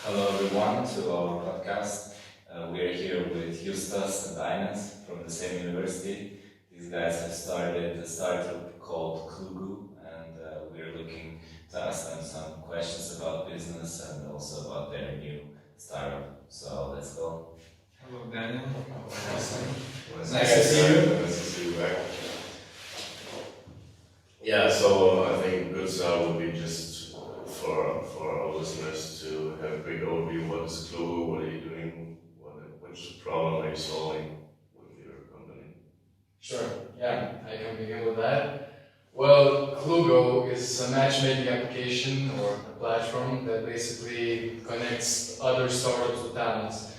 Hello everyone to our podcast. We're here with Justas and Ines from the same university. These guys have started a startup called Kloogo, and we're looking to ask them some questions about business and also about their new startup. So let's go. Hello, Daniel. Nice to see you. Nice to see you back. Yeah, so I think good start would be just for our listeners to have a quick overview. What is Kloogo? What are you doing? Which problem are you solving with your company? Sure, yeah, I can begin with that. Well, Kloogo is a matchmaking application or a platform that basically connects other startups with talents.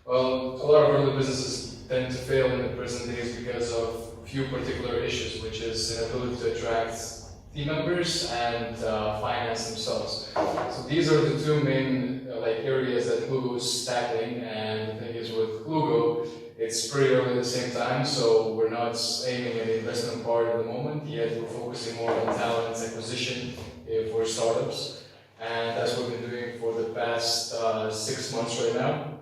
Well, a lot of early businesses tend to fail in the present days because of a few particular issues, which is inability to attract team members and finance themselves. So these are the two main areas that Kloogo is tackling. And the thing is, with Kloogo, it's pretty early at the same time, so we're not aiming at the investment part at the moment. Yet we're focusing more on talent acquisition for startups, and that's what we've been doing for the past 6 months right now.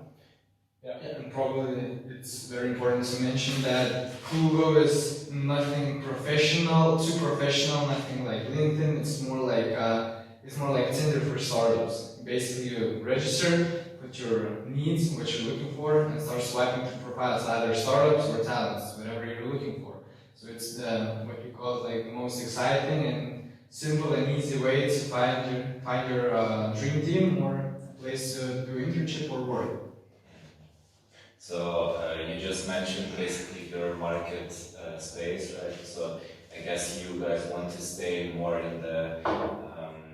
Yeah, and probably it's very important to mention that Kloogo is nothing professional, too professional, nothing like LinkedIn. It's more like Tinder for startups. Basically, you register, put your needs, what you're looking for, and start swiping through profiles, either startups or talents, whatever you're looking for. So it's what we call the most exciting and simple and easy way to find your dream team or a place to do internship or work. So you just mentioned basically your market space, right? So I guess you guys want to stay more in the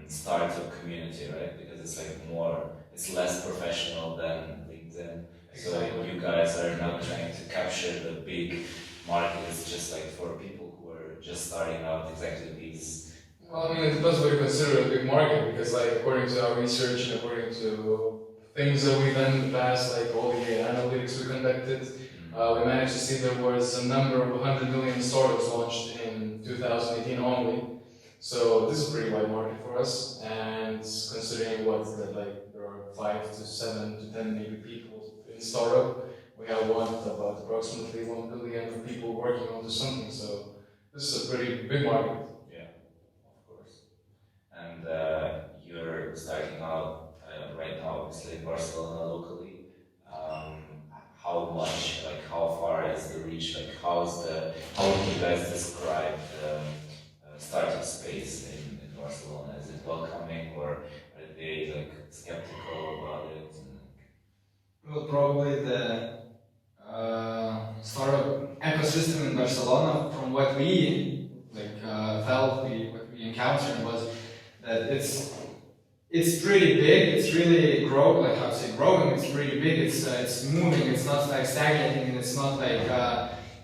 startup community, right? Because it's less professional than LinkedIn. Exactly. So you guys are not trying to capture the big market. It's just like for people who are just starting out, exactly these. Well, I mean, it depends what you consider a big market, because according to our research and according to things that we've done in the past, like all the analytics we conducted, we managed to see there was a number of 100 million startups launched in 2018 only. So this is a pretty wide market for us, and considering there are 5 to 7 to 10 maybe people in startup, we have about approximately 1 billion of people working on something. So this is a pretty big market. Yeah, of course. And you're starting out right now, obviously in Barcelona locally. How far is the reach? How would you guys describe the startup space in Barcelona? Is it welcoming, or are they skeptical about it? Well, probably the startup ecosystem in Barcelona, from what we felt, what we encountered, was that it's pretty big. It's really growing. It's pretty big. It's moving. It's not stagnating, and it's not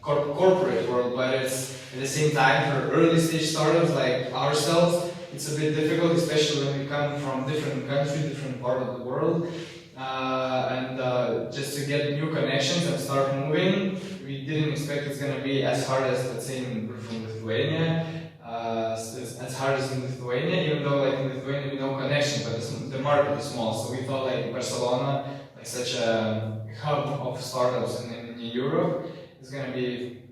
corporate world. But it's at the same time, for early stage startups like ourselves, it's a bit difficult, especially when we come from different countries, different part of the world, and just to get new connections and start moving. We didn't expect it's going to be as hard as, let's say, from Lithuania. As hard as in Lithuania, even though in Lithuania we no connection, but the market is small. So we thought Barcelona, such a hub of startups in Europe, is going to be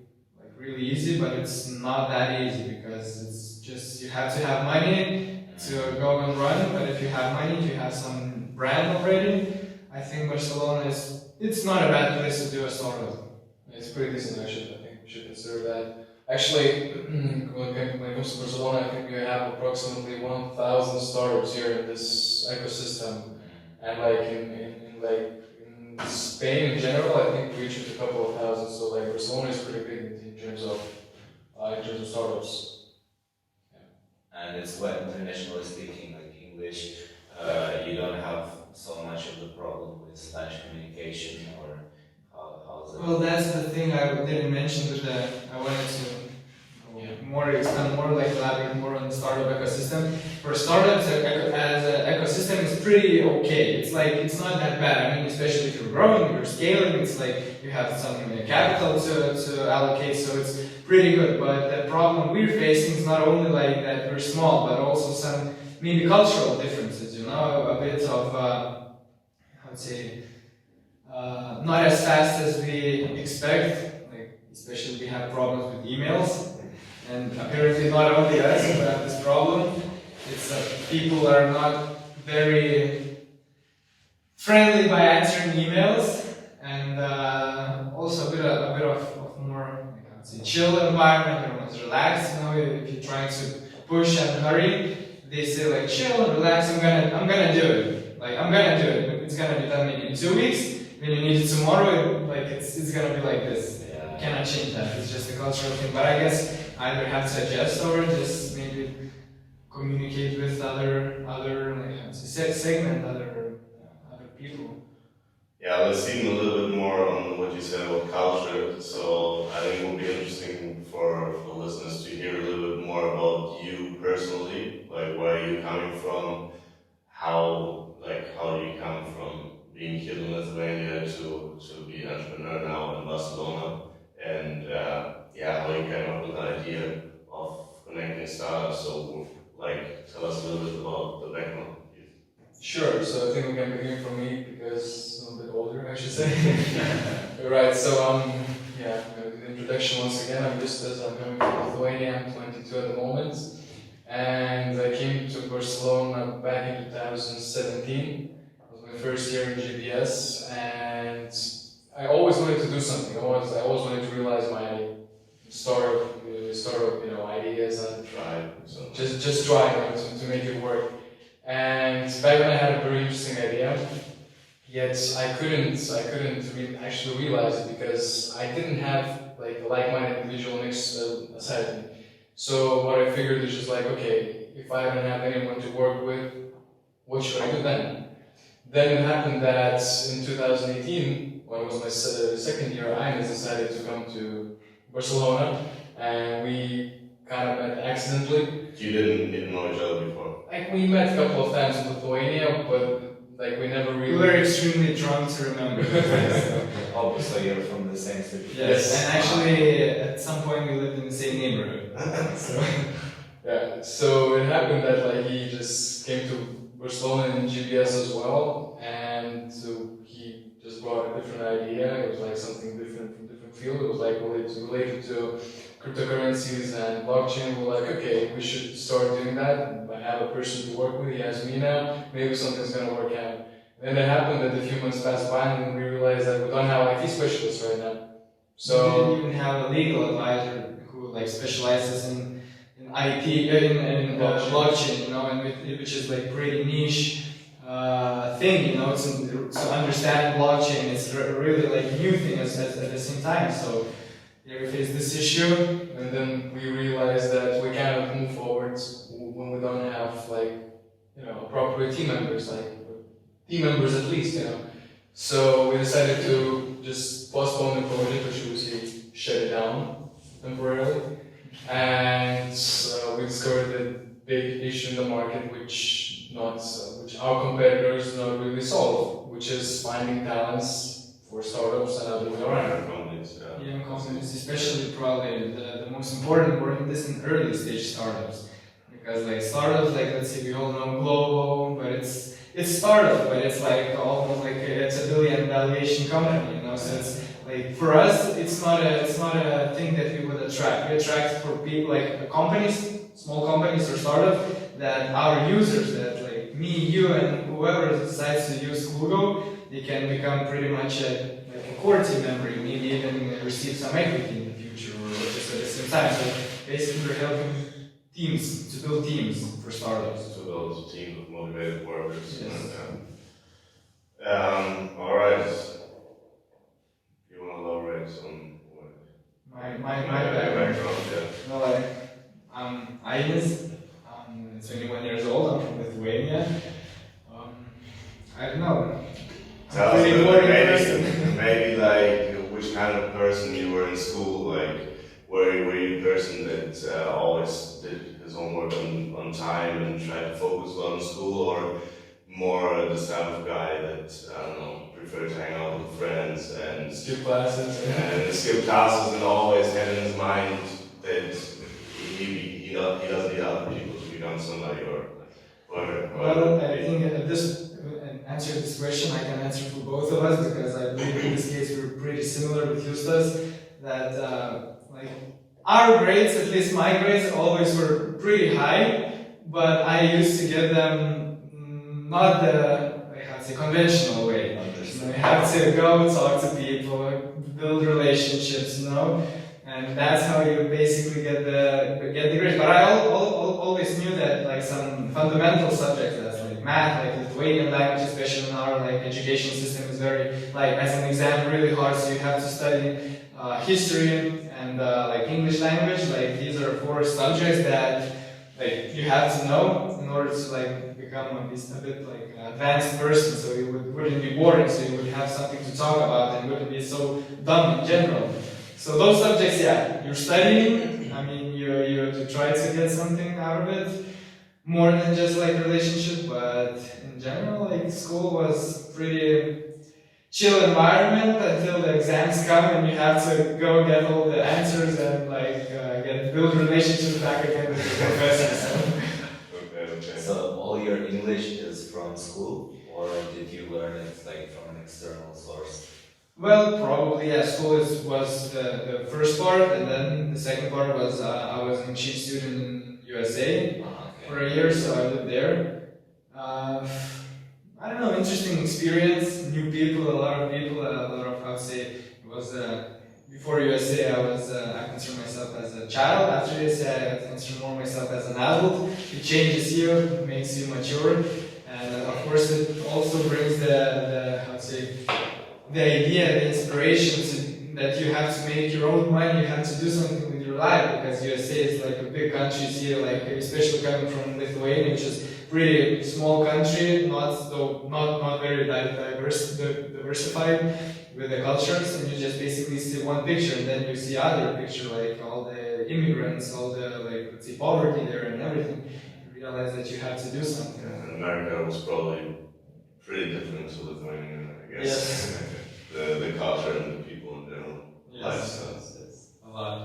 really easy, but it's not that easy, because it's just you have to have money to go and run. But if you have money, if you have some brand already, I think Barcelona it's not a bad place to do a startup. It's pretty decent, actually. I think we should consider that. Actually, when it comes to Barcelona, I think we have approximately 1,000 startups here in this ecosystem, and in Spain in general, I think we reached a couple of thousand. So Barcelona is pretty big in terms of startups. Yeah. And it's internationally speaking, English. You don't have so much of the problem with Spanish communication, or how's it? Well, that's the thing I didn't mention, but I wanted to elaborate more on the startup ecosystem. For startups, as an ecosystem, it's pretty okay. It's not that bad. I mean, especially if you're growing, you're scaling. It's you have some capital to allocate, so it's pretty good. But the problem we're facing is not only that we're small, but also some maybe cultural differences. A bit of I would say, not as fast as we expect. Like, especially we have problems with emails, and apparently not only us who have this problem. It's people are not very friendly by answering emails, and also a bit of more, like, I would say, chill environment. Everyone's relaxed. You know, if you're trying to push and hurry, they say like chill, relax. I'm gonna do it. Like I'm gonna do it. It's gonna be done maybe in 2 weeks. When you need it tomorrow, like it's gonna be like this. Yeah. You cannot change that. It's just a cultural thing. But I guess either have to adjust or just maybe communicate with other like how to say, segment other people. Yeah, let's dig a little bit more on what you said about culture. So I think it would be interesting for listeners to hear a little bit more about you personally, like where are you coming from, how do you come from being here in Lithuania to be an entrepreneur now in Barcelona, and how you came up with the idea of connecting startups. So like tell us a little bit about the background. Sure, so I think we can begin from me because I'm a bit older, I should say. Right, so the introduction once again. I'm Justas, I'm coming from Lithuania, I'm 22 at the moment. And I came to Barcelona back in 2017. It was my first year in GPS, and I always wanted to do something. I always wanted to realize my startup ideas and just try to make it work. And back then I had a very interesting idea, yet I couldn't actually realize it because I didn't have like a like-minded individual next aside of me. So what I figured is just like, okay, if I don't have anyone to work with, what should I do then? Then it happened that in 2018, when it was my second year, I decided to come to Barcelona, and we kind of met accidentally. You didn't know each other before? Like, we met a couple of times in Lithuania, but like we never really... We were extremely drunk to remember. Obviously, you're from the same city. Yes, and actually at some point we lived in the same neighborhood. So. Yeah, so it happened that like he just came to Barcelona in GPS as well, and so he just brought a different idea. It was like something different from different field. It was like related to cryptocurrencies and blockchain. We're like, okay, we should start doing that. I have a person to work with. He has me now. Maybe something's gonna work out. Then it happened that a few months passed by, and we realized that we don't have IT specialists right now. So we didn't even have a legal advisor who like specializes in IT in blockchain, you know, and which is like pretty niche thing, you know. To understand blockchain, it's really like new thing at the same time. So yeah, we faced this issue, and then we realized that we cannot move forward when we don't have like appropriate team members, at least, you know. So we decided to just postpone the project, or should we say shut it down temporarily. And we discovered a big issue in the market, which our competitors not really solve, which is finding talents for startups and other companies. Young companies, especially probably the most important word in this in early stage startups, because like startups, like let's say we all know Kloogo, but it's startup, but it's like almost like it's $1 billion valuation company, you know. So it's like for us, it's not a thing that we would attract. We attract for people like companies, small companies or startups, that our users, that like me, you, and whoever decides to use Kloogo, they can become pretty much a core team member, maybe even receive some equity in the future, or just at the same time. So basically, we're helping teams to build teams for startups. To build a team of motivated workers. Yes. All right. You want to elaborate on what? My background. Yeah. No, I'm Ines. I'm 21 years old. I'm from Lithuania. I don't know. Tell us a little bit, maybe like which kind of person you were in school, like were you a person that always did his homework on time and tried to focus well in school, or more the type of guy that, I don't know, preferred to hang out with friends and skip classes and always had in his mind that he doesn't need other people to become somebody or whatever. Well, I think at this answer this question. I can answer for both of us because I believe in this case we're pretty similar with Justas. That like our grades, at least my grades, always were pretty high, but I used to get them not the like how to say conventional way. You have to go talk to people, build relationships, and that's how you basically get the grades. But I always knew that like some fundamental subjects, that's like math, like Lithuanian language, especially in our like education system, is very like as an exam really hard. So you have to study history and like English language. Like these are 4 subjects that like you have to know in order to like become a bit like an advanced person, so you wouldn't be boring, so you would have something to talk about and wouldn't be so dumb in general. So those subjects, yeah, you're studying. I mean, you try to get something out of it, more than just like relationship. But in general, like school was pretty chill environment until the exams come and you have to go get all the answers and like build relationships back again with the professors. Okay. So all your English is from school, or did you learn it like from an external source? Well, probably, yeah. School was the first part, and then the second part was I was an exchange student in USA for a year, so I lived there. I don't know, interesting experience, new people, a lot of how to say, it was, before USA I consider myself as a child, after USA I consider more myself as an adult. It changes you, it makes you mature, and of course it also brings the how to say, the idea, the inspiration that you have to make your own money, you have to do something with your life, because USA is like a big country here, like especially coming from Lithuania, which is pretty small country, not very diversified with the cultures, and you just basically see one picture, and then you see other picture, like all the immigrants, all the like let's say poverty there and everything. You realize that you have to do something. And America was probably pretty different to Lithuania, I guess. Yes. the culture and the people in general. Yes. It's A lot.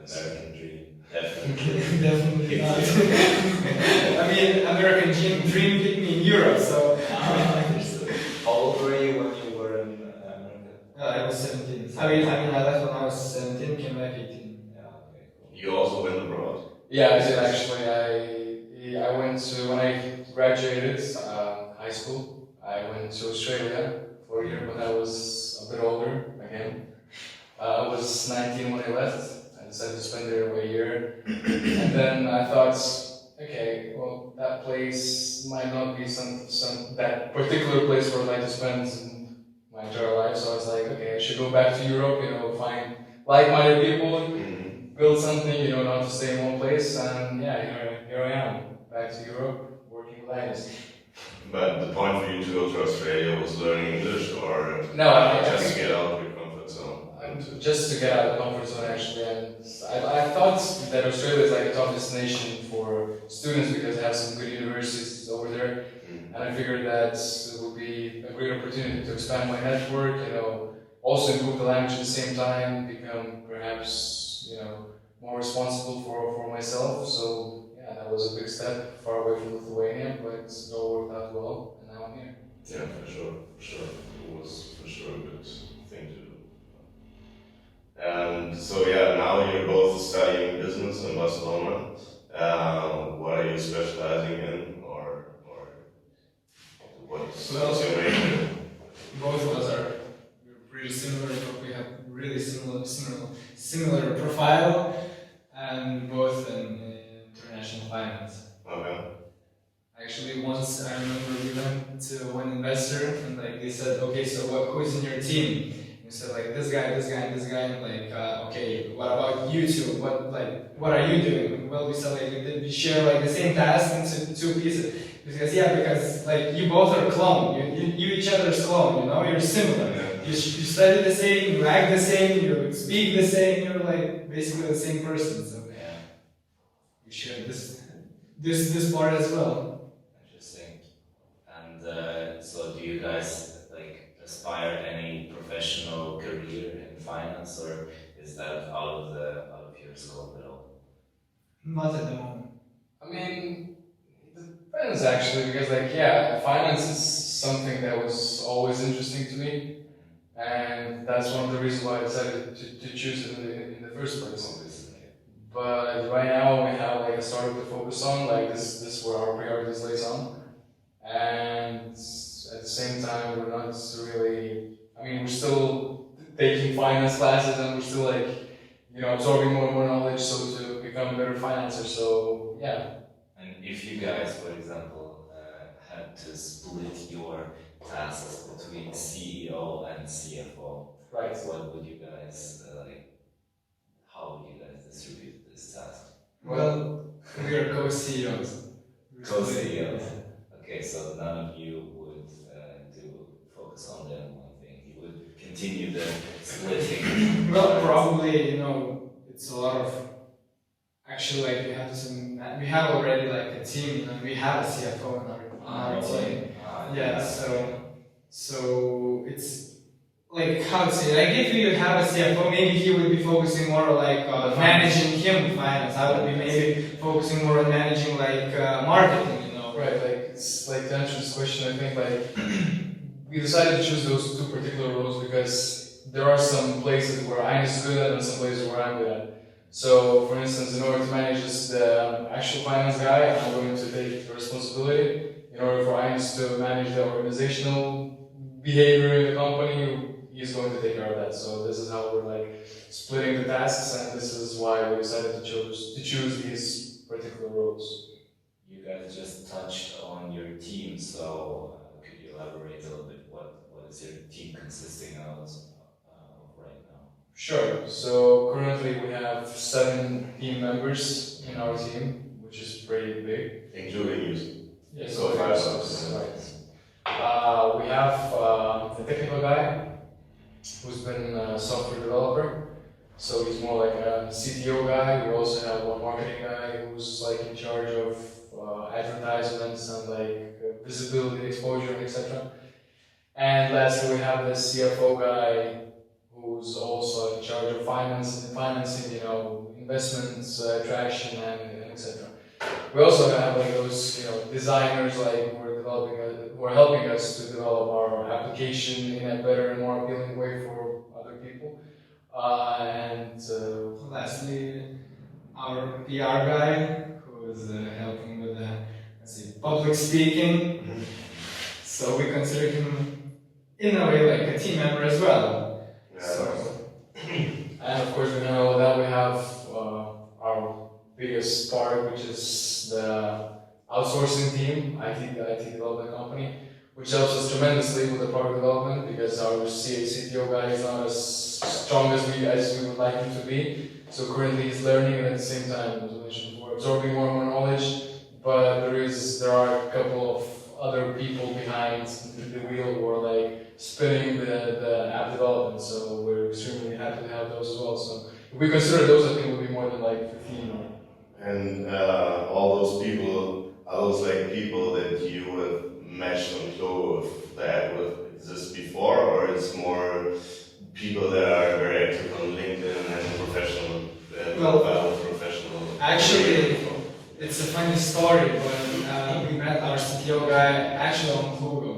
American dream, definitely. Definitely not. I mean, American dream hit me in Europe, so. How old were you when you were in America? I was 17. I mean, I left when I was 17, came back 18. Yeah, okay, cool. You also went abroad. Yeah, I did actually. I went to, when I graduated high school, I went to Australia for a year, but I was a bit older again. I was 19 when I left. I decided to spend there a year. And then I thought, okay, well, that place might not be that particular place where I'd like to spend my entire life. So I was like, okay, I should go back to Europe, find like-minded people, build something, not to stay in one place. And yeah, here I am, back to Europe, working with Agnes. But the point for you to go to Australia was learning English, or No, just to get out of your comfort zone? Just to get out of the comfort zone, actually. And I thought that Australia is like a top destination for students because they have some good universities over there. And I figured that it would be a great opportunity to expand my network, also improve the language at the same time, become perhaps, more responsible for myself. So yeah, that was a big step, far away from Lithuania, but it all worked out well, and now I'm here. Yeah, for sure. It was for sure a good thing to do. And so yeah, now you're both studying business in Barcelona. What are you specializing in, or what's your major? Both of us are pretty similar, but we have really similar profile, and both in international finance. Okay. Actually, once I remember we went to one investor and like they said, okay, so who's in your team? We said like this guy, and this guy, and like okay, what about you two? What are you doing? Well, we said like we share like the same task into 2 pieces. Because like you both are clone. You each other's clone. You're similar. Yeah. You study the same, you act the same, you speak the same. You're like basically the same person. So Yeah, we share this part as well. interesting. And so do you guys like aspire any professional career in finance, or is that out of your scope at all? Not at the moment. I mean, it depends actually, because finance is something that was always interesting to me, and that's one of the reasons why I decided to choose it in the first place. But right now we have like a startup to focus on, like this is where our priorities lays on, and at the same time we're not really. I mean, we're still taking finance classes and we're still like, absorbing more and more knowledge so to become a better financer. So yeah. And if you guys, for example, had to split your tasks between CEO and CFO, Right. what would you guys like? How would you guys distribute this task? Well, we are co-CEOs. Co-CEOs. Okay, so none of you would focus on the one thing. You would continue the splitting. Well, probably, it's a lot of. Actually, like we have already like a team, we have a CFO in our team. Yeah, so it's like how to say, like if you have a CFO, maybe he would be focusing more like managing finance. I would be maybe focusing more on managing like marketing, Right, like it's like to answer this question, I think like we decided to choose those two particular roles because there are some places where I'm good at and some places where I'm good at. So, for instance, in order to manage the actual finance guy, I'm going to take the responsibility. In order for Ines to manage the organizational behavior in the company, he's going to take care of that. So this is how we're like splitting the tasks, and this is why we decided to choose these particular roles. You guys just touched on your team, so could you elaborate a little bit? What is your team consisting of right now? Sure. So currently we have 7 team members in our team, which is pretty big. Including you. Yes, So 5 right. We have the technical guy, who's been a software developer. So he's more like a CTO guy. We also have one marketing guy who's like in charge of advertisements and like visibility, exposure, etc. And lastly, we have the CFO guy who's also in charge of financing, investments, traction, and etc. We also have like those, designers like who are helping us to develop our application in a better and more appealing way for other people. Lastly, our PR guy who is helping with public speaking. Mm-hmm. So we consider him in a way like a team member as well. Yeah. So, and of course, we have our biggest part, which is the outsourcing team, IT development company, which helps us tremendously with the product development because our CTO guy is not as strong as we would like him to be. So currently he's learning and at the same time, as I mentioned before, absorbing more and more knowledge. But there are a couple of other people behind the wheel who are like spinning the app development. So we're extremely happy to have those as well. So if we consider those, I think it would be more than like 15. And all those people, are those like people that you have matched on Kloogo with the app with exist before, or it's more people that are very active on LinkedIn and professional, professional? Actually, it's a funny story, but we met our CTO guy actually on Kloogo.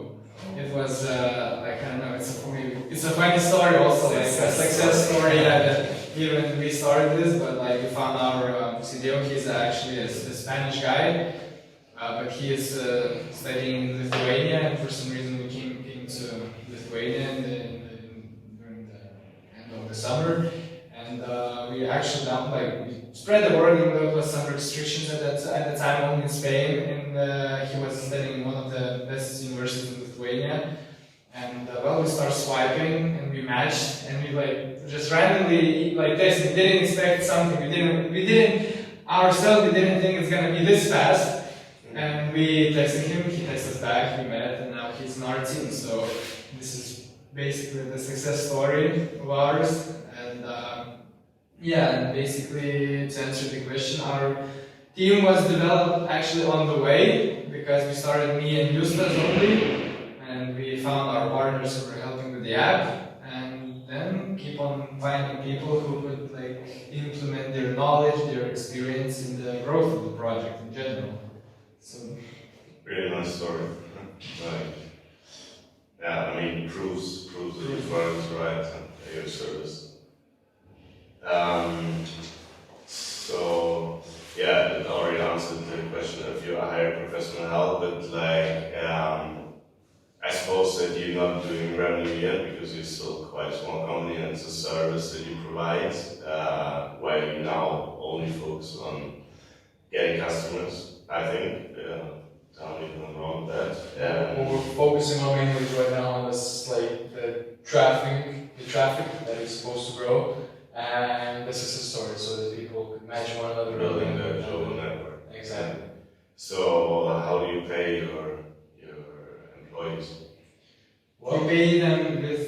It was like, I don't know, it's a funny story also, like a success story that even we started this, but like we found our CTO, he's actually a Spanish guy, but he is studying in Lithuania, and for some reason we came to Lithuania during the end of the summer, and we actually we spread the word, even though there was some restrictions at the time only in Spain, and he was studying in one of the best universities in Lithuania. And we started swiping and we matched and we just randomly texted. We didn't expect something. We didn't ourselves. We didn't think it's gonna be this fast. And we texted him. He texted us back. We met, and now he's in our team. So this is basically the success story of ours. And and basically to answer the question, our team was developed actually on the way because we started me and Justas only. And we found our partners who were helping with the app, and then keep on finding people who could implement their knowledge, their experience in the growth of the project in general. So really nice story. Right. Yeah, I mean, proves that your product is right and your service. So yeah, it already answered the question if you hire professional help, but like I suppose that you're not doing revenue yet because you're still quite a small company and it's a service that you provide, while you now only focus on getting customers. I think. Tell me if I'm wrong with that. What we're focusing on mainly right now is like the traffic that is supposed to grow, and the success story, so that people could match one another. Building the global network. Exactly. So how do you pay your employees? We pay them with,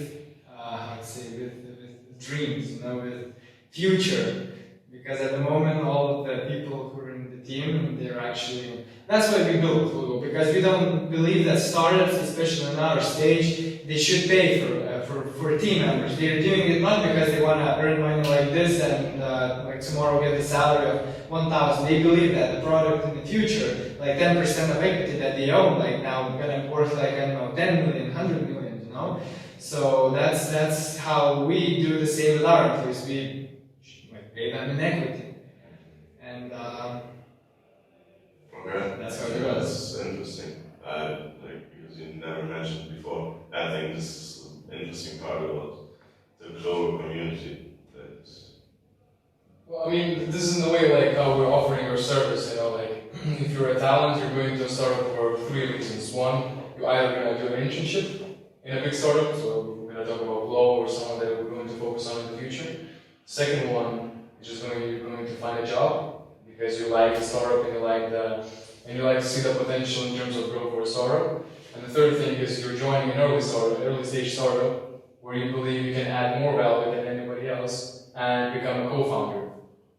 let's say, with dreams, with future. Because at the moment, all of the people who are in the team, they're actually, that's why we built Kloogo, because we don't believe that startups, especially in our stage, they should pay for team members. They're doing it not because they want to earn money like this and like tomorrow get a salary of 1,000. They believe that the product in the future, like 10% of equity that they own, like now gonna worth like, I don't know, 10 million, 100 million, So that's how we do the same with our employees. We pay them in equity. And okay, that's how it goes. That's interesting. Because you never mentioned before. I think this is an interesting part about the global community. Well, I mean, this is in a way like how we're offering our service, like if you're a talent, you're going to a startup for 3 reasons. One, you're either going to do an internship in a big startup, so we're going to talk about Kloogo or someone that we're going to focus on in the future. Second one, you're going to find a job because you like the startup and you like to see the potential in terms of growth for a startup. And the third thing is you're joining an early stage startup where you believe you can add more value than anybody else and become a co-founder.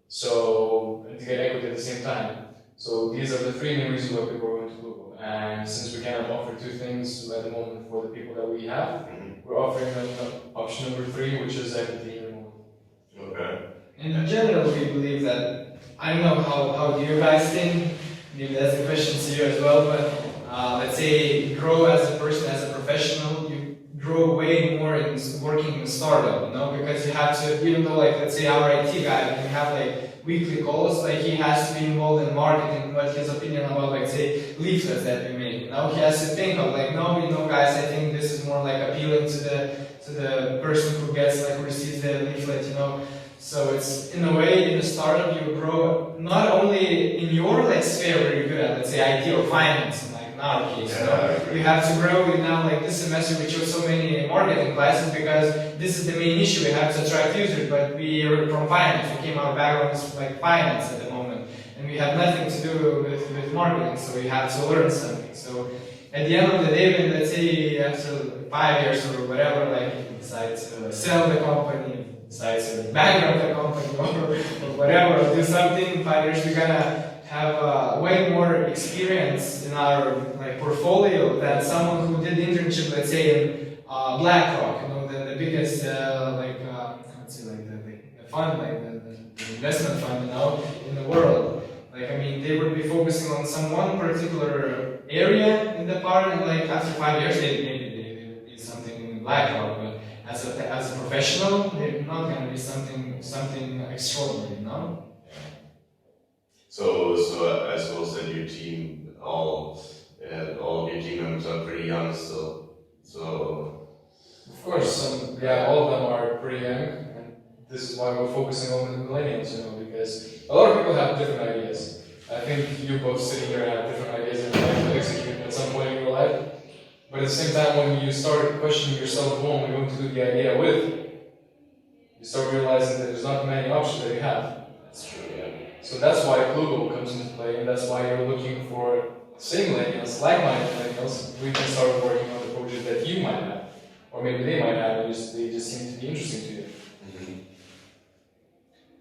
So, and to get equity at the same time. So these are the 3 main reasons why people are going to Kloogo. And since we cannot offer 2 things at the moment for the people that we have, we're offering them option number 3, which is equity in the moment. Okay. In general, we believe that, I don't know how do you guys think, maybe that's a question to you as well, but let's say grow as a person, as a professional, you grow way more in working in a startup, because you have to, even though like, let's say our IT guy, we have like weekly calls, like he has to be involved in marketing, what his opinion about like say leaflets that we make, he has to think of like, no, guys, I think this is more like appealing to the person who receives the leaflet, So it's in a way in a startup you grow not only in your sphere where you're good at, let's say IT or finance, like in our case. You have to grow now this semester we chose so many marketing classes because this is the main issue. We have to attract users, but we are from finance. We came our background is finance at the moment. And we have nothing to do with marketing, so we have to learn something. So at the end of the day, when let's say after 5 years or whatever, you decide to sell the company, decide to bankrupt the company or whatever, or do something, in 5 years we're gonna have way more experience in our portfolio than someone who did internship, let's say in BlackRock, the biggest let's say the fund, the investment fund in the world. They would be focusing on one particular area in the part, and after 5 years, maybe they would be something in BlackRock, but as a professional, they're not going to be something extraordinary, no? So I suppose that your team, all of your team members are pretty young still. So of course, all of them are pretty young, and this is why we're focusing on the millennials, because a lot of people have different ideas. I think you both sitting here have different ideas and you'd like to execute at some point in your life. But at the same time, when you start questioning yourself who am I going to do the idea with, you start realizing that there's not many options that you have. That's true, yeah. So that's why Kloogo comes into play, and that's why you're looking for same millennials, like-minded millennials. We can start working on the project that you might have, or maybe they might have, and they just seem to be interesting to you. Mm-hmm.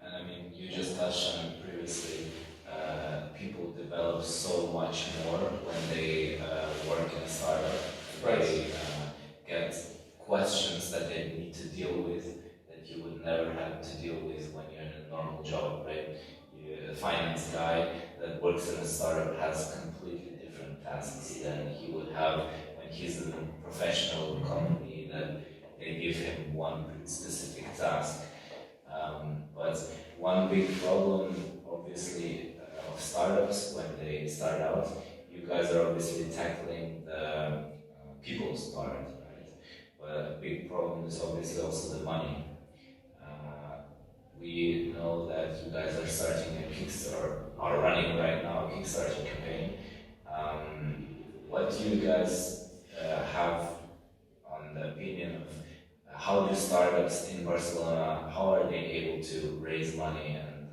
And you just touched on it previously. People develop so much more when they work in a startup. Right. They get questions that they need to deal with that you would never have to deal with when you're in a normal job, right? A finance guy that works in a startup has completely different tasks than he would have when he's a professional company that they give him one specific task. But one big problem, obviously, of startups when they start out, you guys are obviously tackling the people's part, right? But a big problem is obviously also the money. We know that you guys are starting a Kickstarter, are running right now a Kickstarter campaign. What do you guys have on the opinion of how do startups in Barcelona, how are they able to raise money, and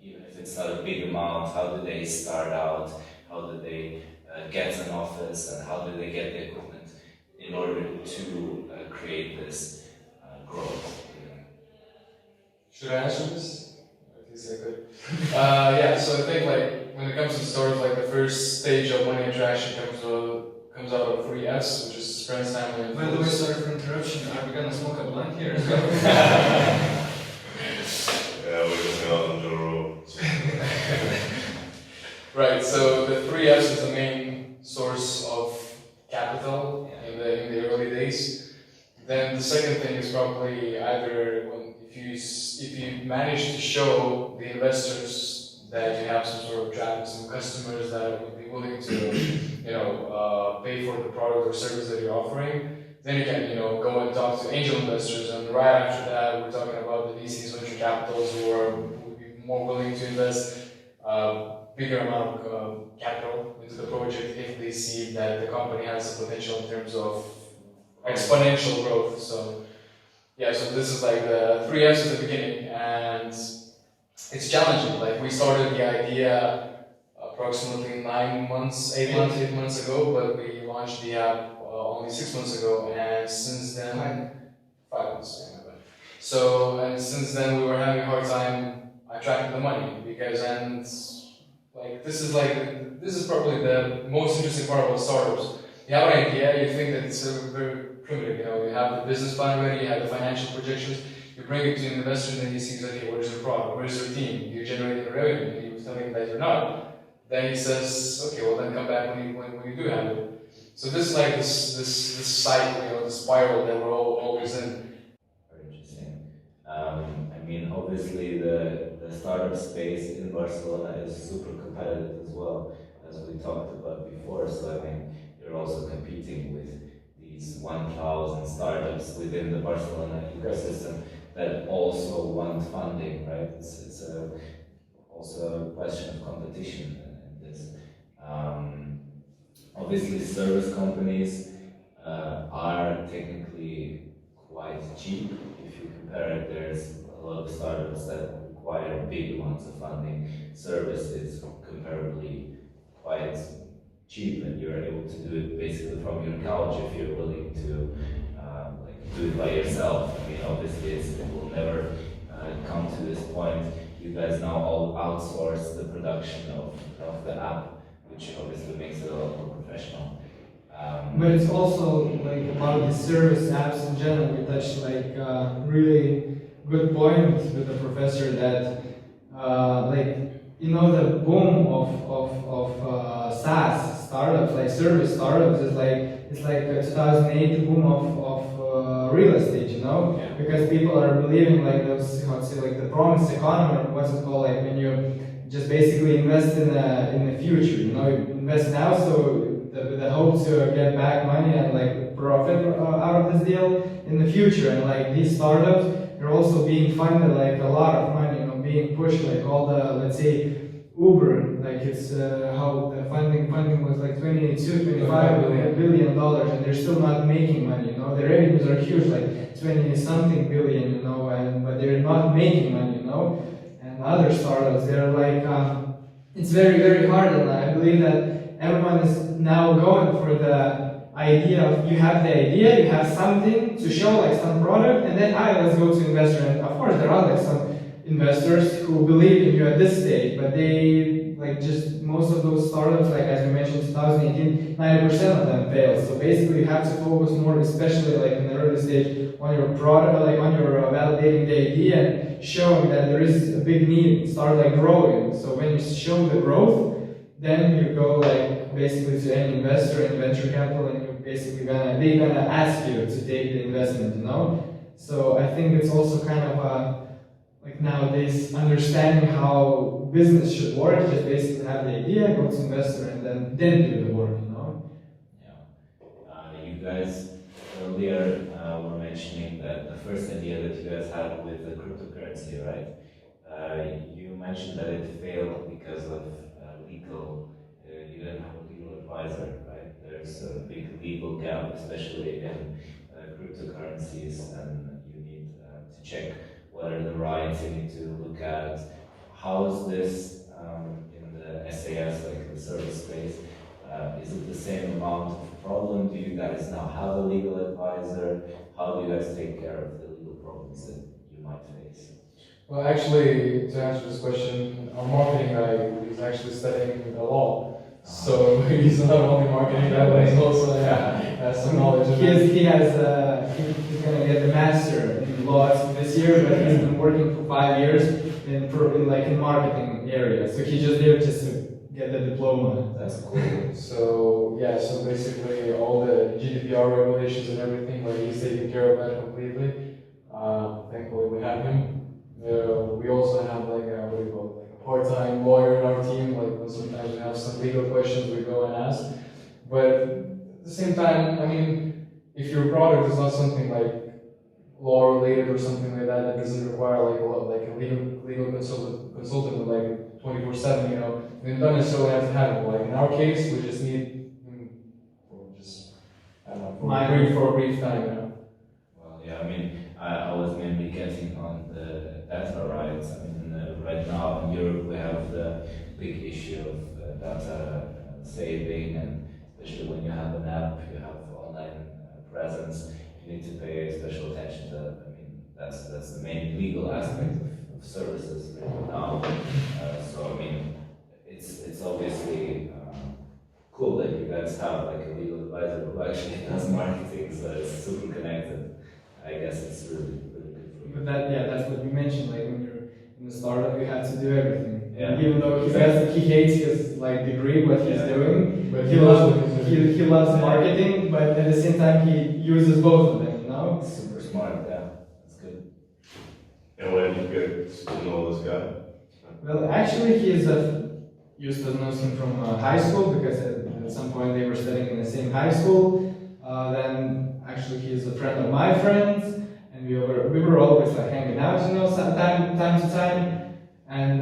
even if it's not a big amount, how do they start out, how do they get an office, and how do they get the equipment in order to create this growth? Should I answer this? At least I could. Yeah, so I think like when it comes to startups, like the first stage of money attraction comes out of 3S, which is friends, family, and By the way, fools. sorry for interruption. Are we gonna smoke a blunt here? Yeah, we're missing out on Joe Rogan. Right, so the 3S is the main source of capital in the early days. Then the second thing is probably either if you manage to show the investors that you have some sort of traffic, some customers that would be willing to, pay for the product or service that you're offering, then you can, go and talk to angel investors, and right after that, we're talking about the VCs, venture capitals, who would be more willing to invest bigger amount of capital into the project if they see that the company has the potential in terms of exponential growth. So yeah, so this is like the 3Fs at the beginning, and it's challenging. Like we started the idea approximately 8 months ago, but we launched the app only 6 months ago, and since then, 5 months. Yeah, my bad. So, and since then we were having a hard time attracting the money because, this is probably the most interesting part about startups. You have an idea, you think that it's very primitive, you have the business plan ready, you have the financial projections, you bring it to an investor and then he sees, okay, what is your product, what is your team, you're generating the revenue, and you tell him that you're not. Then he says, okay, well then come back when you do have it. So this is like this cycle, the spiral that we're all always in. Very interesting. Obviously the startup space in Barcelona is super competitive as well, as we talked about before. So you're also competing with these 1,000 startups within the Barcelona ecosystem that also want funding, right? It's also a question of competition in this. Obviously, service companies are technically quite cheap. If you compare it, there's a lot of startups that require big amounts of funding. Service is comparably quite cheap, and you're able to do it basically from your couch if you're willing to do it by yourself. Obviously it will never come to this point. You guys now all outsource the production of the app, which obviously makes it a lot more professional. But it's also like about the service apps in general. We touched really good point with the professor that the boom of SaaS startups, like service startups, is it's like a 2008 boom of real estate, Yeah. because people are believing the promised economy, or what's it called, when you just basically invest in the future, you invest now so the hope to get back money and profit out of this deal in the future. And these startups, they're also being funded a lot of money, being pushed, all the, let's say, Uber, it's how the funding was 25 billion dollars, and they're still not making money. The revenues are huge, 20-something billion, but they're not making money. And other startups, they're it's very, very hard, and I believe that everyone is now going for the idea of, you have the idea, you have something to show, some product, and then let's go to investor. And of course there are some investors who believe in you at this stage, but they just most of those startups, as we mentioned, 2018, 90% of them fail. So basically you have to focus more, especially in the early stage, on your product, on your validating the idea and showing that there is a big need, start growing. So when you show the growth, then you go basically to any investor and venture capital, and you basically they're gonna ask you to take the investment, you know. So I think it's also kind of like nowadays understanding how business should work. Just basically have the idea, go to investor, and then do the work, you know. Yeah. You guys earlier were mentioning that the first idea that you guys had with the cryptocurrency, right? You mentioned that it failed because of legal. You didn't have a legal advisor, right? There's a big legal gap, especially in cryptocurrencies, and you need to check what are the rights. You need to look at how is this in the SAS, like the service space. Is it the same amount of problem? Do you guys now have a legal advisor? How do you guys take care of the legal problems that you might face? Well, actually, to answer this question, our marketing guy is actually studying the law. So he's not only marketing that, but he also has some knowledge of it. He's gonna get the master in law this year, but he's been working for 5 years in marketing area. So he just there just to get the diploma. That's cool. So yeah, so basically all the GDPR regulations and everything, like he's taking care of that completely. Thankfully we have him. We also have like a, what do you call it, like a part-time lawyer in our team. Like when sometimes we have some legal questions, we go and ask. But at the same time, I mean, if your product is not something like law related or something like that, that doesn't require like a legal consultant with like 24/7, you know, we don't necessarily have to have it. Like in our case, we just need for just I don't know for a brief time, you know. Well, yeah, I mean, I was mainly getting on the data rights. I mean, right now in Europe we have the big issue of data saving, and especially when you have an app, you have online presence, you need to pay special attention to that. I mean, that's the main legal aspect of services right now. So I mean, it's obviously cool that you guys have like a legal advisor who actually does marketing, so it's super connected. I guess it's really good for you. But that's what you mentioned. Like when you're in the startup, you have to do everything. Yeah. Even though he hates his like degree, what he's doing, But he loves marketing. But at the same time, he uses both of them. You know. Super smart, yeah. That's good. And when did you get to know this guy? Well, actually, he is used to know him from high school because at some point they were studying in the same high school. Then actually he is a friend of my friends, and we were always like hanging out, you know, time to time. And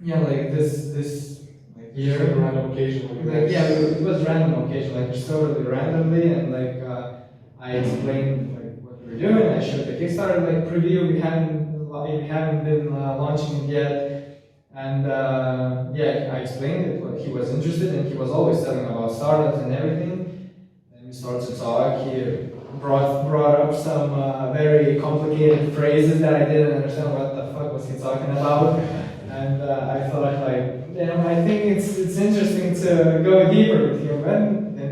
yeah, like this like year, Random occasion. like yeah, it was random occasion, like just totally randomly, and like I explained like what we were doing. I showed the Kickstarter like preview. We haven't been launching it yet, and yeah, I explained it. What he was interested in. He was always telling about startups and everything. And we started to talk. He brought up some very complicated phrases that I didn't understand what the fuck was he talking about. And I thought like, damn, I think it's interesting to go deeper with him. And then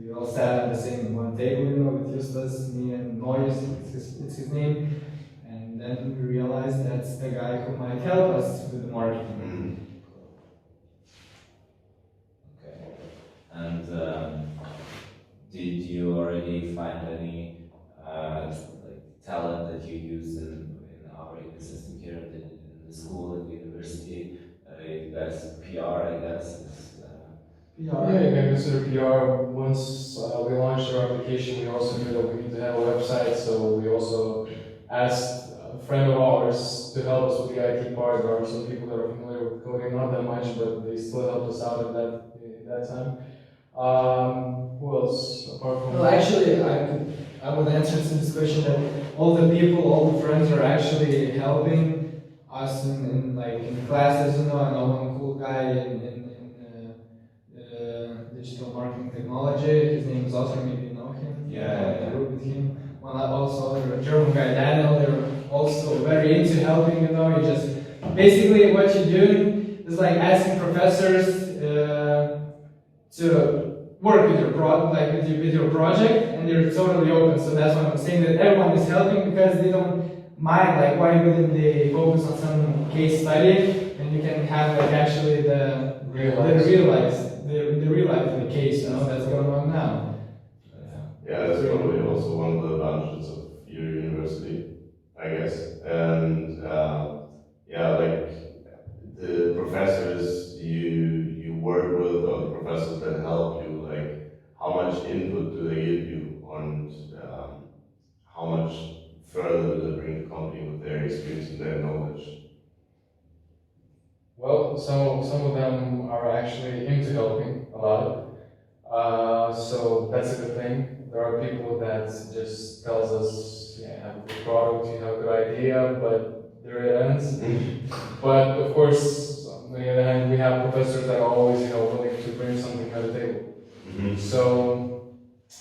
we all sat at the same one table, you know, with Justus, me and Noyes, it's his name. And then we realized that's the guy who might help us with the marketing. Okay. And did you already find any like talent that you use in our ecosystem here in the school and the university? You guys PR, I guess. PR. Yeah, you can consider PR. Once we launched our application, we also knew that we need to have a website, so we also asked a friend of ours to help us with the IT part. There are some people that are familiar with coding, not that much, but they still helped us out at that time. Who else apart from? Well, actually, I would answer to this question that all the people, all the friends are actually helping us in classes. You know, I know one cool guy in digital marketing technology. His name is Oscar. Maybe you know him. Yeah. I work with him. Well, also a German guy, Daniel. They're also very into helping. You know, you just basically what you do is like asking professors to work with your with your project, and they're totally open. So that's why I'm saying that everyone is helping because they don't mind. Like, why wouldn't they focus on some case study and you can have like actually the real real life case, that's going on now. Yeah, that's probably also one of the advantages of your university, I guess. And yeah, like the professors you work with, or the professors that help you, like how much input do they give you, and how much further do they bring the company with their experience and their knowledge? Well, some of them are actually into helping a lot. So that's a good thing. There are people that just tells us, yeah, you have a good product, you have a good idea, but there it ends. But of course, on the other hand, we have professors that are always, willing to bring something to the table. So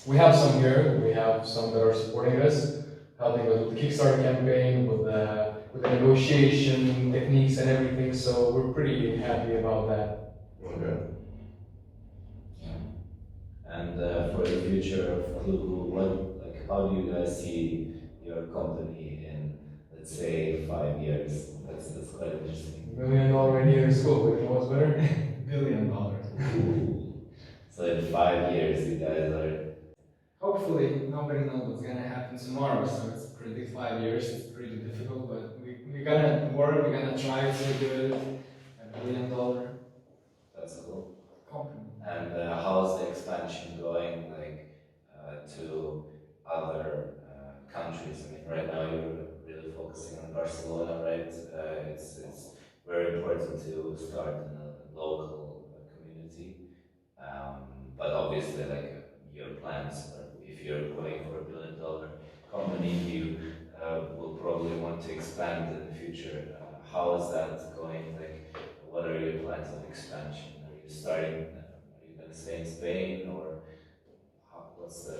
we have some here. We have some that are supporting us, helping us with the Kickstarter campaign, with the negotiation techniques and everything. So we're pretty happy about that. Okay. And for the future of Kloogo, how do you guys see your company in, let's say, 5 years? That's quite interesting. $1 million idea in school, but you know what's better? $1 billion. So in 5 years, you guys are. Hopefully, nobody knows what's gonna happen tomorrow, so it's predict 5 years. It's pretty difficult, but we're gonna work. We're gonna try to do it. $1 billion That's cool. company. And how's the expansion going, to other countries? I mean, right now you're really focusing on Barcelona, right? It's very important to start in a local community. But obviously, your plans, or if you're going for $1 billion company, you will probably want to expand in the future. How is that going? What are your plans of expansion? Are you going to stay in Spain, or what's the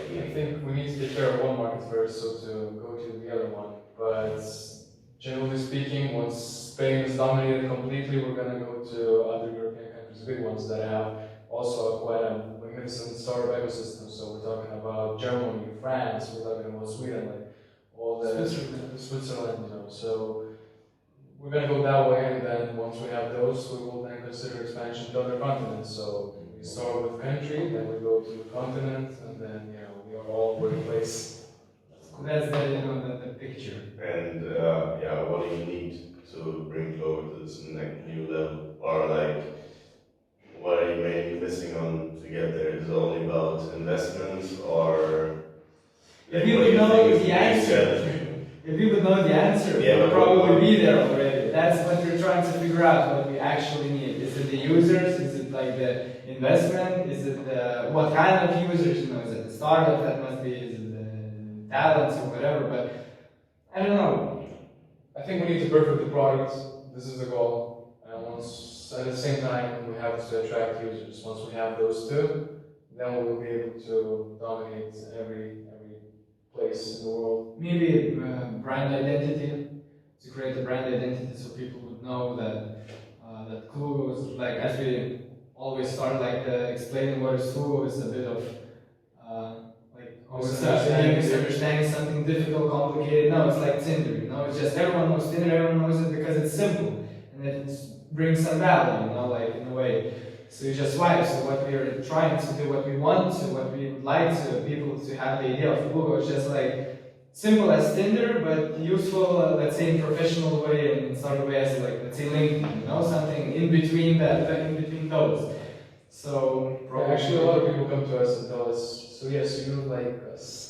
idea? I think we need to take care of one market first, so to go to the other one. But generally speaking, once Spain is dominated completely, we're going to go to other European countries, big ones that have also quite a magnificent startup ecosystem. So we're talking about Germany, France, we're talking about Sweden, all the Switzerland, So we're going to go that way, and then once we have those, we will then consider expansion to other continents. So we start with country, then we go to the continent, and then we are all over the place. That's the picture. And yeah, what do you need to bring Kloogo to this new level? Or what are you mainly missing on to get there? Is it only about investments, or if you would know the answer, we would probably be there already. That's what we're trying to figure out. What we actually need. Is it the users? Is it the investment? Is it what kind of users? Is it the startup that must be? Is it the talents or whatever? But I don't know. I think we need to perfect the product. This is the goal. And once, at the same time, we have to attract users. Once we have those two, then we will be able to dominate every place in the world. Maybe brand identity, to create a brand identity so people would know that that Kloogo is as we always start explaining what is Kloogo is a bit of misunderstanding something difficult, complicated. No, it's like Tinder, it's just everyone knows Tinder, everyone knows it because it's simple and it brings some value, in a way. So you just swipe. So what we are trying to do, what we want to, what we would like to people to have the idea of Kloogo is just simple as Tinder, but useful, let's say in professional way and in sort of way as let's say LinkedIn, something in between those. So actually, a lot of people come to us and tell us, so yes, you a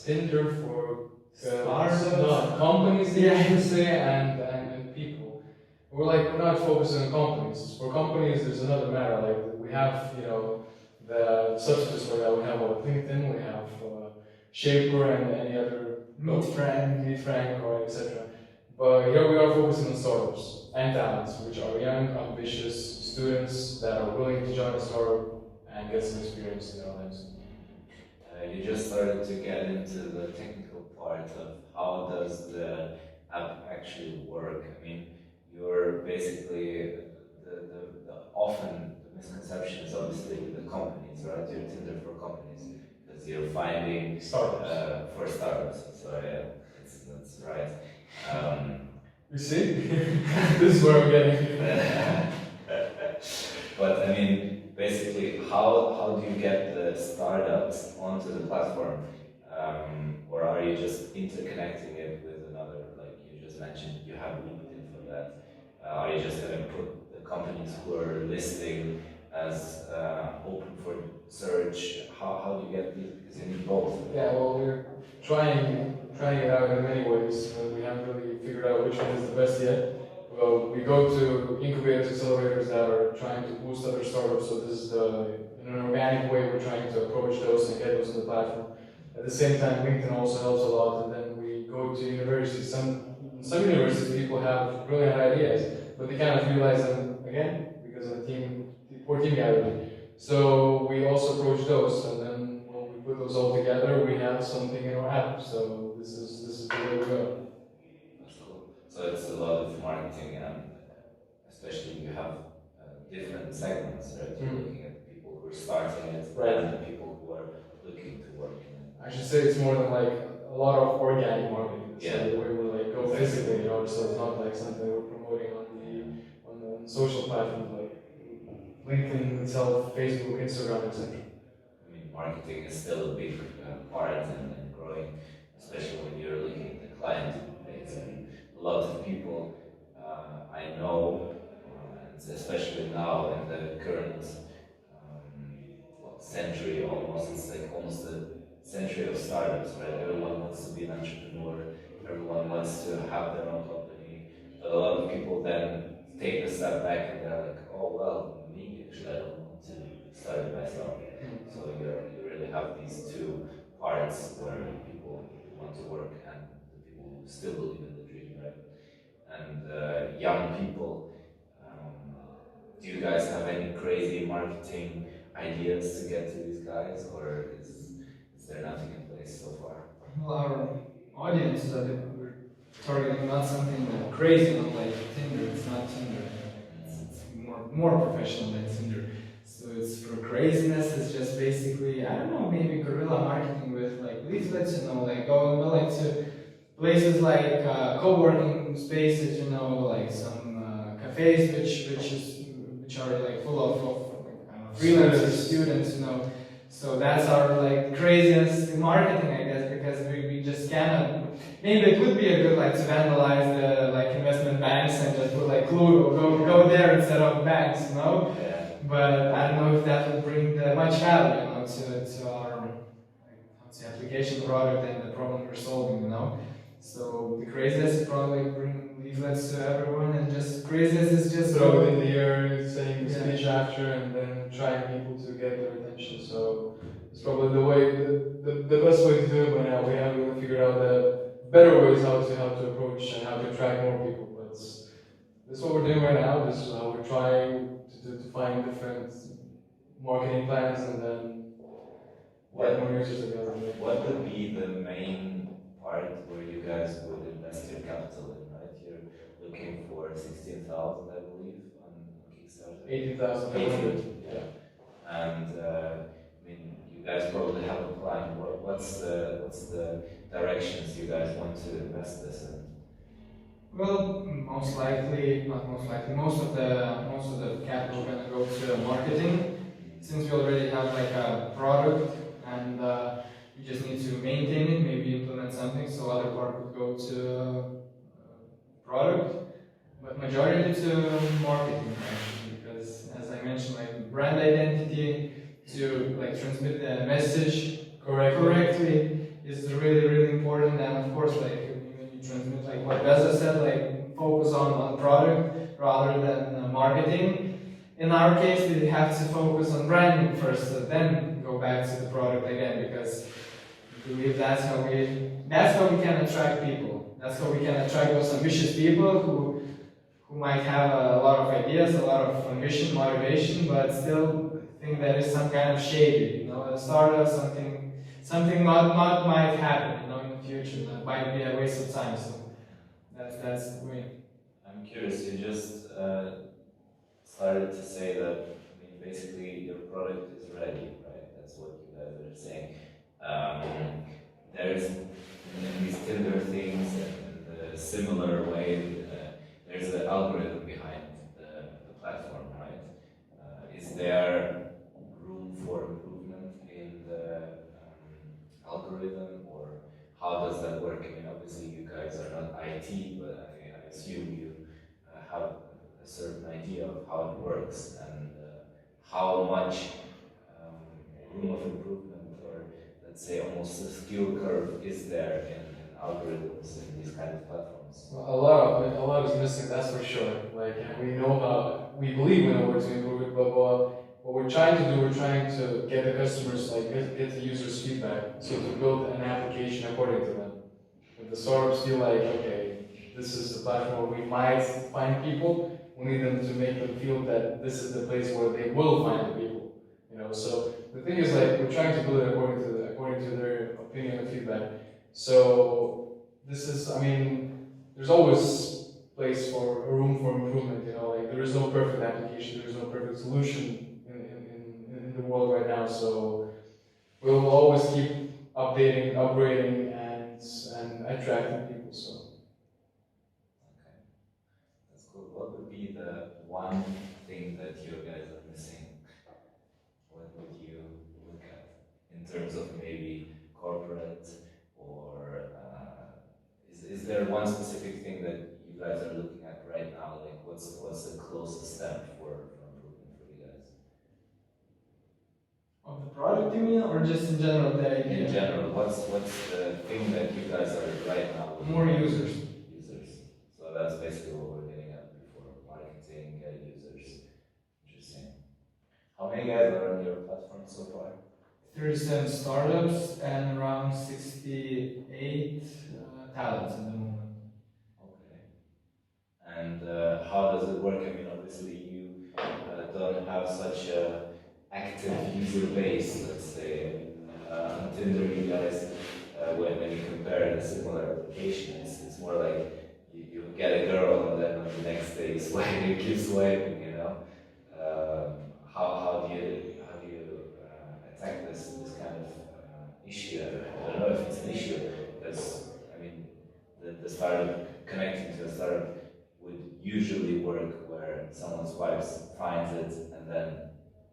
Tinder for startups, companies, they usually say, and people. We're not focusing on companies. For companies, there's another matter. We have, the substitutes for that. We have LinkedIn, we have Shaper, and any other Meet Frank, or etc. But here we are focusing on startups and talents, which are young, ambitious students that are willing to join a startup and get some experience in their lives. You just started to get into the technical part of how does the app actually work. I mean, you're basically often the misconception is obviously with the companies, right? You're Tinder for companies because you're finding startups for startups. So yeah, that's right. You see, this is where we're getting. But I mean, basically, how do you get the startups onto the platform? Or are you just interconnecting it with another, like you just mentioned, you have LinkedIn for that. Are you just going to put the companies who are listing as open for search? How do you get these? Because you need both. Yeah, well, we're trying it out in many ways. We haven't really figured out which one is the best yet. Well, we go to incubators, accelerators that are trying to boost other startups. So this is in an organic way we're trying to approach those and get those on the platform. At the same time, LinkedIn also helps a lot. And then we go to universities. Some universities people have brilliant ideas, but they cannot realize them again because of the poor team gathering. So we also approach those, and then when we put those all together, we have something in our app. So this is the way we go. That's cool. So it's a lot of marketing, and especially you have different segments, right? You're looking at the people who are starting it, Right, and the people who are looking to work in it. I should say it's more than like a lot of organic marketing. Yeah. So the way we like go physically, so it's not like something we're promoting on the social platforms like LinkedIn itself, Facebook, Instagram, etc. I mean, marketing is still a big part and growing, especially when you're looking at the client base. And a lot of people I know, and especially now in the current century, almost it's like almost a century of startups, right? Everyone wants to be an entrepreneur. Everyone wants to have their own company. But a lot of people then take a step back and they're like, oh well, me actually I don't want to start it myself. So you really have these two parts where people want to work and the people who still believe in the dream, right? And young people, do you guys have any crazy marketing ideas to get to these guys, or is there nothing in place so far? Well, our audience is that we're targeting not something that crazy, not like Tinder. It's not Tinder. It's more professional than Tinder. So it's for craziness. It's just basically, I don't know, maybe guerrilla marketing with like leaflets, like go like to places like co-working spaces, like some cafes which are like full of freelancers, students, So that's our like craziest marketing, I guess, because we just cannot. Maybe it would be a good like to vandalize the like investment banks and just put like Kloogo, go there instead of banks, Yeah. But I don't know if that would bring much value, to our application product and the problem we're solving, So the craziest is probably bring leaflets to everyone, and just craziest is just throw it in the air, saying the speech after, and then trying people to get their attention. So it's probably the best way to do it. But now we haven't really figured out the better ways how to approach and how to attract more people. But this is what we're doing right now. This is how we're trying to find different marketing plans and then get more users at the other end. What would be the main part where you guys would invest your capital in, right? You're looking for 16,000, I believe, on Kickstarter. 18,000. 18, yeah. And I mean, you guys probably have a plan. What's the directions you guys want to invest this in? Well, most likely, not most likely, most of the capital gonna go to marketing, since we already have like a product and we just need to maintain it, maybe implement something. So other part would go to product, but majority to marketing actually, because as I mentioned, like brand identity to like transmit the message correctly is really important, and of course like transmit, like what Beza said, like focus on product rather than marketing. In our case, we have to focus on branding first, then go back to the product again, because we believe that's how we can attract people. That's how we can attract those ambitious people who might have a lot of ideas, a lot of ambition, motivation, but still think there is some kind of shady, a startup, something not might happen, in the future. That might be a waste of time. So that's the way. I'm curious. You just started to say that. I mean, basically, your product is ready, right? That's what you guys are saying. There's in these Tinder things and the similar way. There's an algorithm behind the platform, right? Is there how does that work? I mean, obviously you guys are not IT, but I assume you have a certain idea of how it works and how much room of improvement, or let's say almost a skill curve, is there in algorithms in these kind of platforms? Well, a lot is missing, that's for sure. Like, and we believe we know where to improve it, but what we're trying to do, we're trying to get the customers, like, get the users' feedback, so to build an application according to them. If the startups feel like, okay, this is the platform where we might find people, we need them to make them feel that this is the place where they will find the people. You know, so the thing is, like, we're trying to build it according to their opinion and feedback. So this is, I mean, there's always place for a room for improvement. You know, like, there is no perfect application, there is no perfect solution in the world right now. So we'll always keep updating, upgrading, and attracting people. So. Okay, that's cool. What would be the one thing that you guys are missing? What would you look at in terms of maybe corporate, or is there one specific thing that you guys are looking at right now? Like, what's the closest step for improvement for you guys? Of the product, you mean, or just in general the idea? In general, what's the thing that you guys are right now looking More at? users. Users. So that's basically what we're getting at before. Marketing, users. Interesting. How many guys are on your platform so far? 37 startups and around 68 talents at the moment. Okay. And how does it work? I mean, obviously you don't have such a active user base, let's say. I mean, on Tinder, you guys, when you compare the similar applications, it's more like you get a girl and then on the next day you keep swiping, you know. How do you attack this kind of issue? I don't know if it's an issue, because I mean, the startup, connecting to a startup would usually work where someone swipes, finds it, and then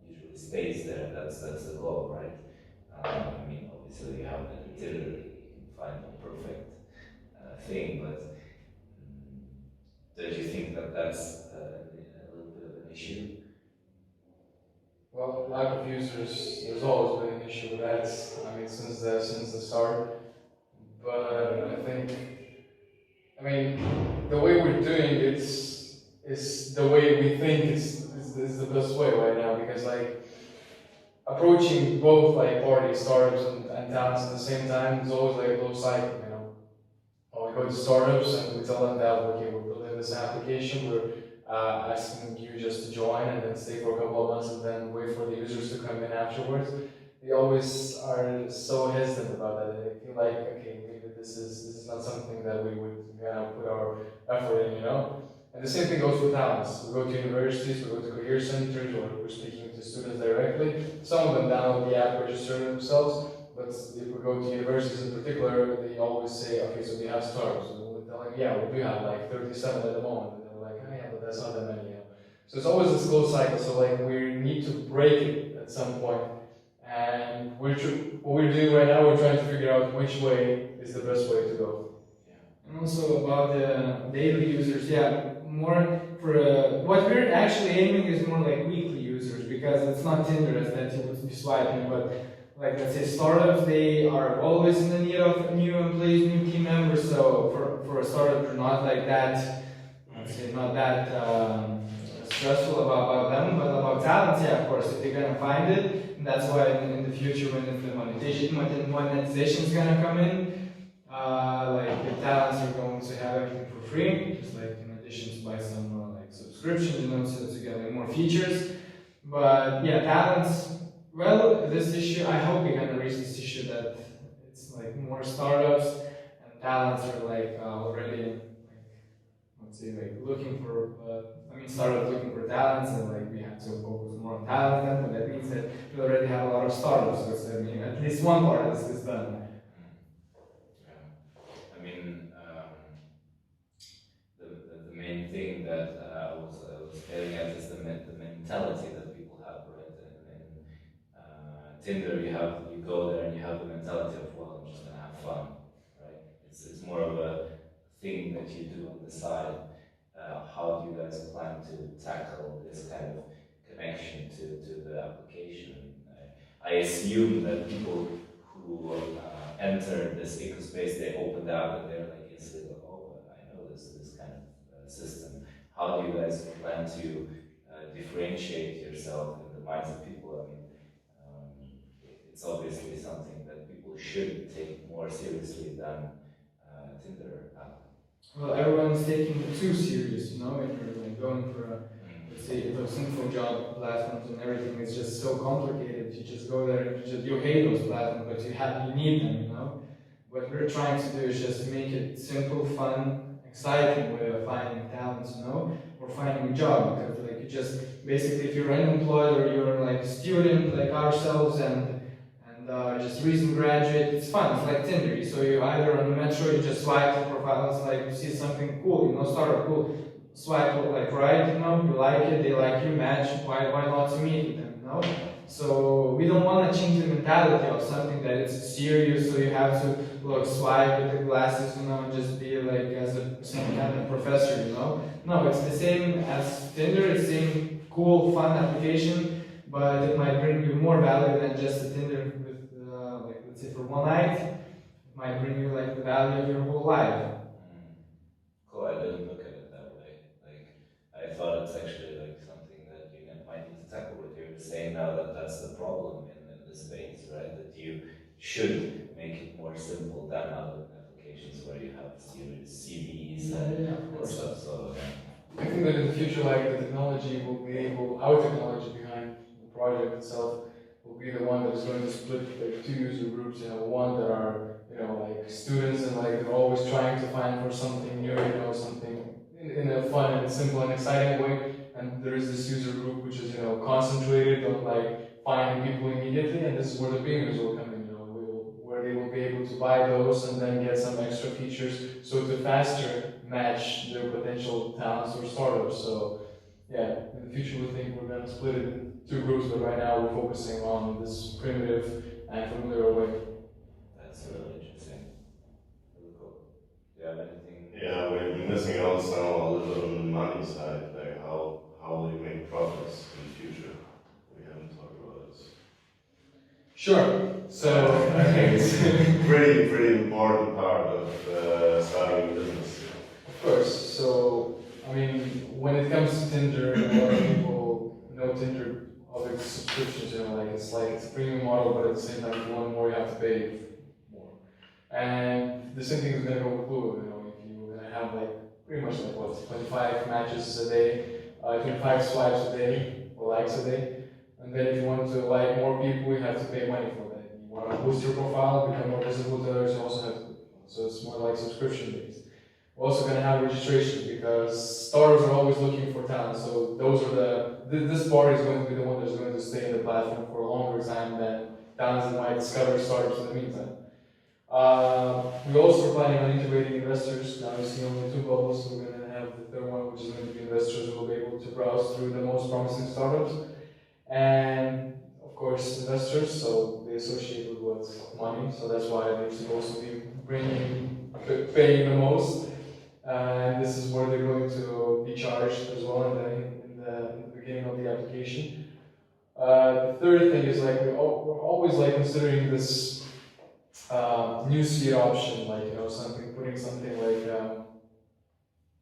usually stays there. That's the goal, right? I mean, obviously you have the Tinder, you can find the perfect thing, but don't you think that that's a little bit of an issue? Well, lack of users, there's always been an issue with that. I mean, since the start. But I mean, the way we're doing it is the way we think is the best way right now, because, like, approaching both, like, parties, startups and talents at the same time is always like a low cycle, you know. Or we go to startups and we tell them that, okay, we're building this application, we're asking you just to join and then stay for a couple of months and then wait for the users to come in afterwards. They always are so hesitant about that. They feel like, okay, maybe this is not something that we would put our effort in, you know. And the same thing goes with talents. We go to universities, we go to career centers, or we're speaking to students directly. Some of them download the app, register themselves, but if we go to universities in particular, they always say, okay, so we have startups. And we'll tell them, yeah, we do have like 37 at the moment. And they're like, oh yeah, but that's not that many, you know. So it's always this close cycle. So, like, we need to break it at some point. And what we're doing right now, we're trying to figure out which way is the best way to go. And also about the daily users, yeah, more for what we're actually aiming is more like weekly users, because it's not Tinder as that you would be swiping, but like, let's say startups, they are always in the need of new employees, new team members. So for a startup, you're not like that, let's say, not that stressful about them, but about talents, yeah, of course, if they're gonna find it, and that's why in the future when the monetization is gonna come in. Like, the talents are going to have everything for free, just like in addition to buy some like subscriptions, you know, so to get like more features. But yeah, talents. Well, this issue, I hope we're gonna reach this issue that it's like more startups and talents are like already like, let's say, like looking for. Startups looking for talents, and like we have to focus more on talent. Then, but that means that we already have a lot of startups. So I mean, at least one part is done. I mean, the main thing that I was getting at is the mentality that people have, right? And Tinder, you go there and you have the mentality of, well, I'm just gonna have fun, thing that you do on the side. How do you guys plan to tackle this kind of connection to the application? I assume that people who enter this ecospace, they open the app and they're like instantly like, oh, I know this kind of system. How do you guys plan to differentiate yourself in the minds of people? I mean, it's obviously something that people should take more seriously than Tinder app. Well, everyone's taking it too serious, you know, and you're like going for a, let's say, those info job platforms and everything is just so complicated. You just go there and you hate those platforms, but you need them, you know. What we're trying to do is just make it simple, fun, exciting way of finding talents, you know, or finding a job. Because like you just basically, if you're unemployed or you're like a student like ourselves and just recent graduate, it's fun. It's like Tinder. So you either on the metro, you just swipe the profile. It's like you see something cool, you know, startup cool. Swipe like right, you know, you like it, they like you, match. Why not to meet with them, you know? So we don't want to change the mentality of something that it's serious. So you have to look swipe with the glasses, you know, and just be like as some kind of professor, you know. No, it's the same as Tinder. It's the same cool, fun application, but it might bring you more value than just a Tinder. Let's say for one night, it might bring you like the value of your whole life. Cool, I didn't look at it that way. Like, I thought it's actually like something that you might need to tackle with. You're saying now that that's the problem in the space, right? That you should make it more simple than other applications where you have CVs and stuff. So, I think that in the future, like the technology will be able, our technology behind the project itself will be the one that is going to split like two user groups, you know, one that are, you know, like students and like they're always trying to find for something new, you know, something in a fun and simple and exciting way. And there is this user group which is, you know, concentrated on like finding people immediately, and this is where the premiums will come in, you know, where they will be able to buy those and then get some extra features so to faster match their potential talents or startups. So yeah, in the future we think we're gonna split it in two groups, but right now we're focusing on this primitive and familiar way. That's really interesting. Really cool. Do you have anything? Yeah, we're missing out now a little bit on the money side, like how will you make profits in the future? We haven't talked about this. Sure. So I think it's a pretty important part of starting a business. of course. So I mean, when it comes to Tinder, a lot of people know Tinder of its subscriptions. You know, like it's a premium model, but at the same time, if you want more, you have to pay more. And the same thing is going to go with Kloogo. You know, if you're going to have like pretty much like what 25 matches a day, 25 swipes a day or likes a day, and then if you want to like more people, you have to pay money for that. You want to boost your profile, become more visible to others, you also have to. So it's more like subscription based. We're also going to have registration because startups are always looking for talent. So those are this part is going to be the one that's going to stay in the platform for a longer time than talents that might discover startups in the meantime. We also are planning on integrating investors. Now you see only two bubbles, so we're going to have the third one, which is going to be investors who will be able to browse through the most promising startups. And of course, investors, so they associate with what? Money. So that's why they should also be paying the most. And this is where they're going to be charged as well in the beginning of the application. The third thing is like we're always like considering this newsfeed option, like putting something like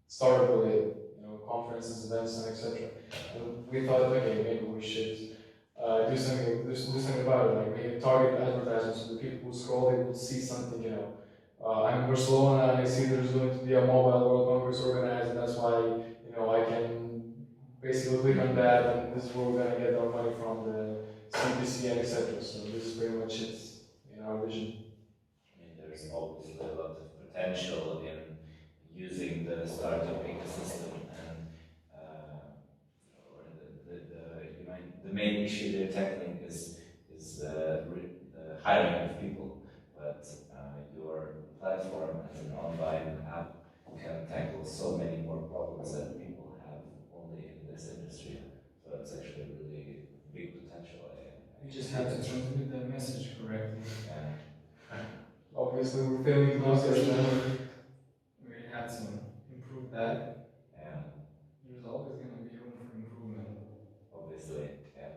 startup related, you know, conferences, events, and etc. And we thought, okay, maybe we should do something about it, like maybe target advertisements so the people who scroll, they will see something, you know. I'm in Barcelona and I see there's going to be a mobile World Congress organized, and that's why, you know, I can basically click on that, and this is where we're going to get our money from, the CPC and etc. So this is pretty much it in our vision. I mean, there's obviously a lot of potential in using the startup ecosystem, and the main issue they're tackling is the hiring of people, but your platform as an online app can tackle so many more problems that people have only in this industry. So it's actually really big potential. We just have to transmit the message correctly. Yeah. Obviously, we're failing to do that. We have to that, Yeah, there's always going to be room for improvement. obviously. Yeah.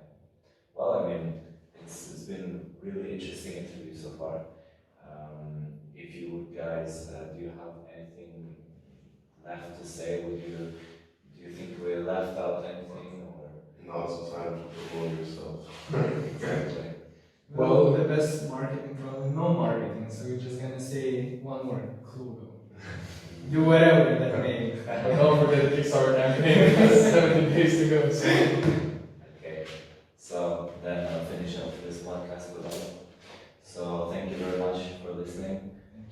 Well, I mean, it's been really interesting interview so far. If you guys do you have anything left to say? Do you think we left out anything or? Now's the time to promote yourself. Exactly. Well, the best marketing, probably no marketing, so we're just going to say one word, Kloogo. Do whatever that name. But don't forget the Kickstarter campaign. 70 days to go. So.